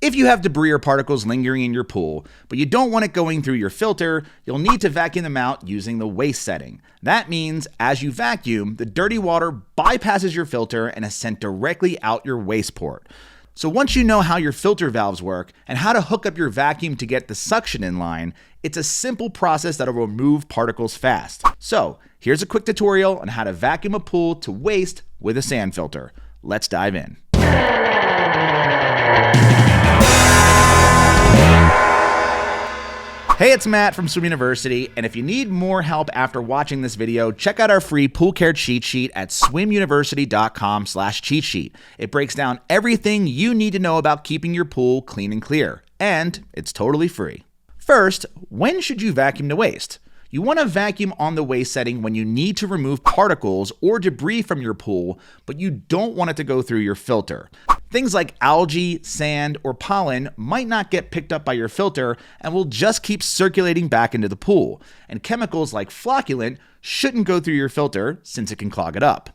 If you have debris or particles lingering in your pool, but you don't want it going through your filter, you'll need to vacuum them out using the waste setting. That means as you vacuum, the dirty water bypasses your filter and is sent directly out your waste port. So once you know how your filter valves work and how to hook up your vacuum to get the suction in line, it's a simple process that'll remove particles fast. So here's a quick tutorial on how to vacuum a pool to waste with a sand filter. Let's dive in. Hey, it's Matt from Swim University, and if you need more help after watching this video, check out our free pool care cheat sheet at swimuniversity.com/cheat sheet. It breaks down everything you need to know about keeping your pool clean and clear, and it's totally free. First, when should you vacuum to waste? You want to vacuum on the waste setting when you need to remove particles or debris from your pool, but you don't want it to go through your filter. Things like algae, sand, or pollen might not get picked up by your filter and will just keep circulating back into the pool. And chemicals like flocculant shouldn't go through your filter since it can clog it up.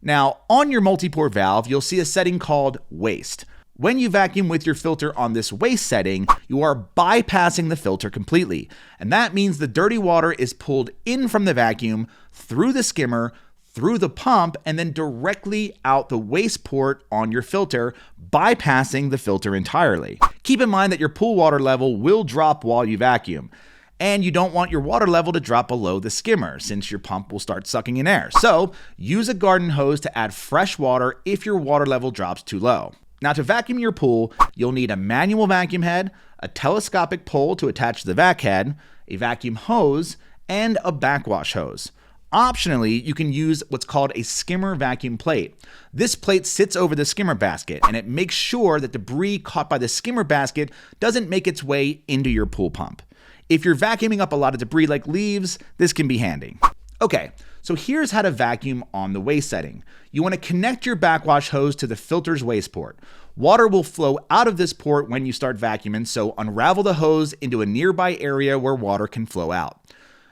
Now, on your multi-port valve, you'll see a setting called waste. When you vacuum with your filter on this waste setting, you are bypassing the filter completely. And that means the dirty water is pulled in from the vacuum, through the skimmer, through the pump, and then directly out the waste port on your filter, bypassing the filter entirely. Keep in mind that your pool water level will drop while you vacuum. And you don't want your water level to drop below the skimmer since your pump will start sucking in air. So use a garden hose to add fresh water if your water level drops too low. Now, to vacuum your pool, you'll need a manual vacuum head, a telescopic pole to attach to the vac head, a vacuum hose, and a backwash hose. Optionally, you can use what's called a skimmer vacuum plate. This plate sits over the skimmer basket, and it makes sure that debris caught by the skimmer basket doesn't make its way into your pool pump. If you're vacuuming up a lot of debris like leaves, this can be handy. Okay, so here's how to vacuum on the waste setting. You want to connect your backwash hose to the filter's waste port. Water will flow out of this port when you start vacuuming, so unravel the hose into a nearby area where water can flow out.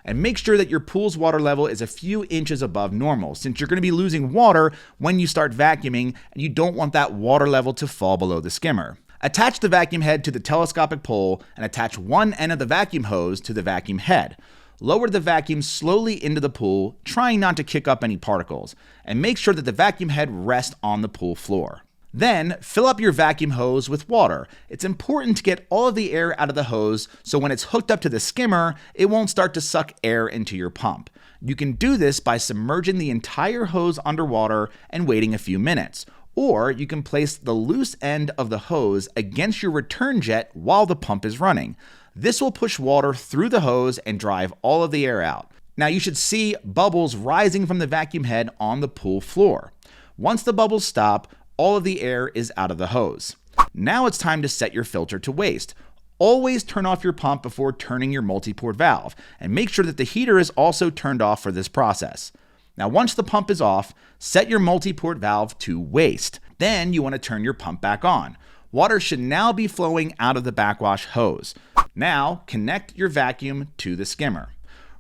And make sure that your pool's water level is a few inches above normal, since you're going to be losing water when you start vacuuming, and you don't want that water level to fall below the skimmer. Attach the vacuum head to the telescopic pole and attach one end of the vacuum hose to the vacuum head. Lower the vacuum slowly into the pool, trying not to kick up any particles, and make sure that the vacuum head rests on the pool floor. Then, fill up your vacuum hose with water. It's important to get all of the air out of the hose so when it's hooked up to the skimmer, it won't start to suck air into your pump. You can do this by submerging the entire hose underwater and waiting a few minutes. Or you can place the loose end of the hose against your return jet while the pump is running. This will push water through the hose and drive all of the air out. Now you should see bubbles rising from the vacuum head on the pool floor. Once the bubbles stop, all of the air is out of the hose. Now it's time to set your filter to waste. Always turn off your pump before turning your multi-port valve, and make sure that the heater is also turned off for this process. Now once the pump is off, set your multi-port valve to waste. Then you want to turn your pump back on. Water should now be flowing out of the backwash hose. Now, connect your vacuum to the skimmer.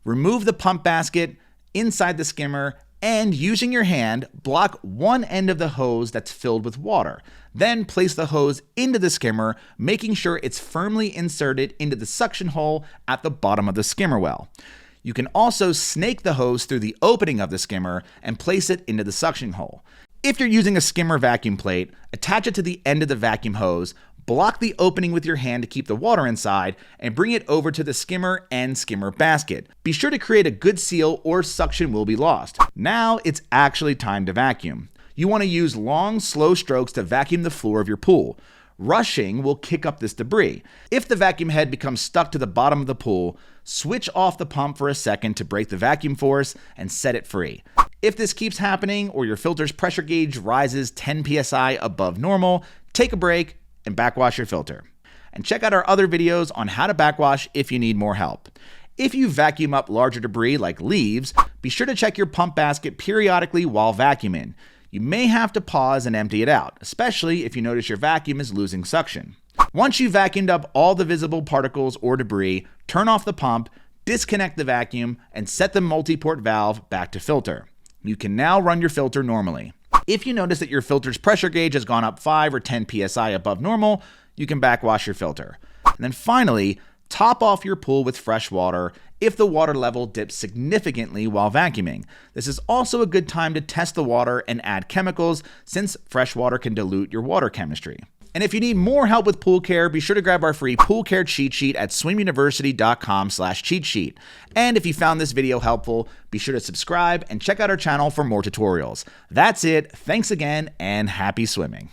Remove the pump basket inside the skimmer and, using your hand, block one end of the hose that's filled with water. Then place the hose into the skimmer, making sure it's firmly inserted into the suction hole at the bottom of the skimmer well. You can also snake the hose through the opening of the skimmer and place it into the suction hole. If you're using a skimmer vacuum plate, attach it to the end of the vacuum hose, block the opening with your hand to keep the water inside, and bring it over to the skimmer and skimmer basket. Be sure to create a good seal or suction will be lost. Now it's actually time to vacuum. You want to use long, slow strokes to vacuum the floor of your pool. Rushing will kick up this debris. If the vacuum head becomes stuck to the bottom of the pool, switch off the pump for a second to break the vacuum force and set it free. If this keeps happening or your filter's pressure gauge rises 10 psi above normal, take a break and backwash your filter. And check out our other videos on how to backwash if you need more help. If you vacuum up larger debris like leaves, be sure to check your pump basket periodically while vacuuming. You may have to pause and empty it out, especially if you notice your vacuum is losing suction. Once you've vacuumed up all the visible particles or debris, turn off the pump, disconnect the vacuum, and set the multi-port valve back to filter. You can now run your filter normally. If you notice that your filter's pressure gauge has gone up 5 or 10 psi above normal, you can backwash your filter. And then finally, top off your pool with fresh water if the water level dips significantly while vacuuming. This is also a good time to test the water and add chemicals, since fresh water can dilute your water chemistry. And if you need more help with pool care, be sure to grab our free pool care cheat sheet at swimuniversity.com/cheat sheet. And if you found this video helpful, be sure to subscribe and check out our channel for more tutorials. That's it. Thanks again, and happy swimming.